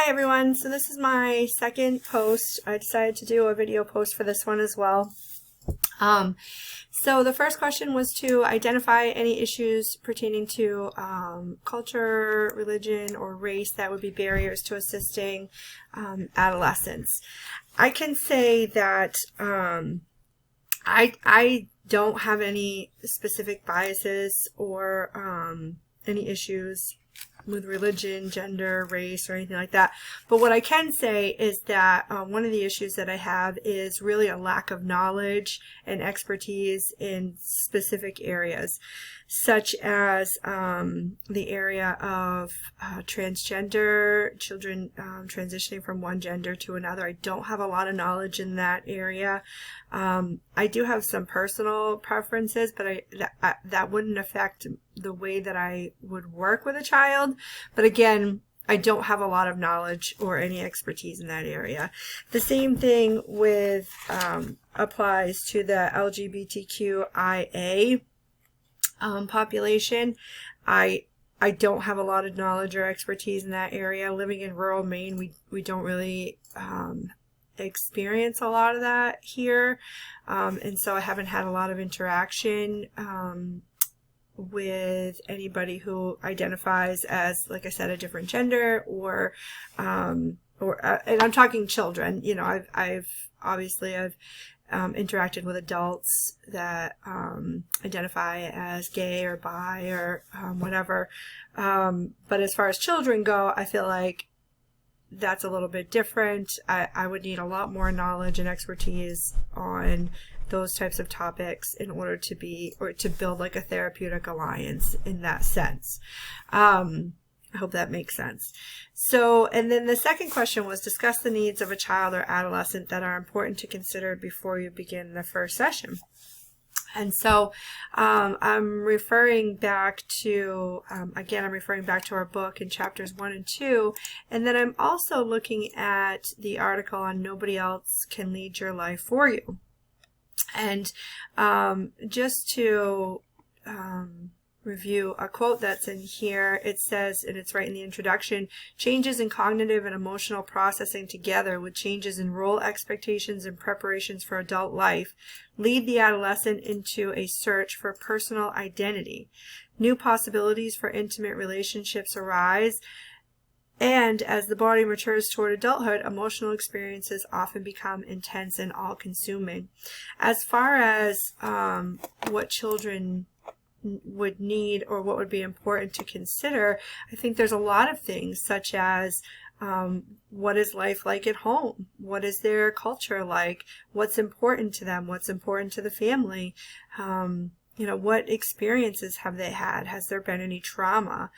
Hi everyone, so this is my second post. I decided to do a video post for this one as well. So the first question was to identify any issues pertaining to culture, religion, or race that would be barriers to assisting adolescents. I can say that I don't have any specific biases or any issues with religion, gender, race, or anything like that. But what I can say is that one of the issues that I have is really a lack of knowledge and expertise in specific areas, such as the area of transgender, children transitioning from one gender to another. I don't have a lot of knowledge in that area. I do have some personal preferences, but that wouldn't affect the way that I would work with a child. But again, I don't have a lot of knowledge or any expertise in that area. The same thing with applies to the LGBTQIA population. I don't have a lot of knowledge or expertise in that area. Living in rural Maine, we don't really experience a lot of that here, and so I haven't had a lot of interaction with anybody who identifies as, like I said, a different gender or and I'm talking children. You know, I've interacted with adults that identify as gay or bi or whatever, but as far as children go, I feel like that's a little bit different. I would need a lot more knowledge and expertise on those types of topics in order to build like a therapeutic alliance in that sense. I hope that makes sense. So, and then the second question was discuss the needs of a child or adolescent that are important to consider before you begin the first session. And so I'm referring back to, again, I'm referring back to our book in chapters 1 and 2. And then I'm also looking at the article on Nobody Else Can Lead Your Life For You. And just to review a quote that's in here, it says, and it's right in the introduction, changes in cognitive and emotional processing together with changes in role expectations and preparations for adult life lead the adolescent into a search for personal identity. New possibilities for intimate relationships arise, and as the body matures toward adulthood, emotional experiences often become intense and all-consuming. As far as what children would need or what would be important to consider, I think there's a lot of things, such as what is life like at home? What is their culture like? What's important to them? What's important to the family? You know, what experiences have they had? Has there been any trauma?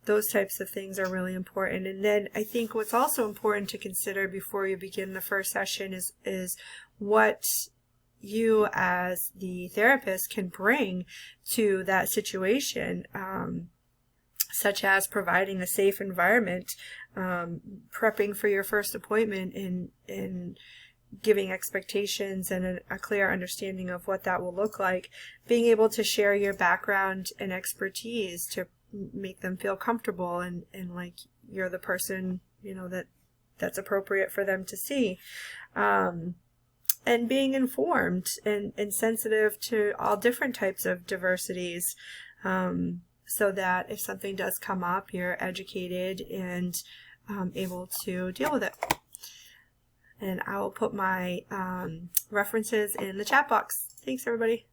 Those types of things are really important. And then I think what's also important to consider before you begin the first session is what you as the therapist can bring to that situation, such as providing a safe environment, prepping for your first appointment, and giving expectations and a clear understanding of what that will look like, being able to share your background and expertise to make them feel comfortable and like you're the person, you know, that's appropriate for them to see. And being informed and sensitive to all different types of diversities, so that if something does come up, you're educated and able to deal with it. And I will put my references in the chat box. Thanks, everybody.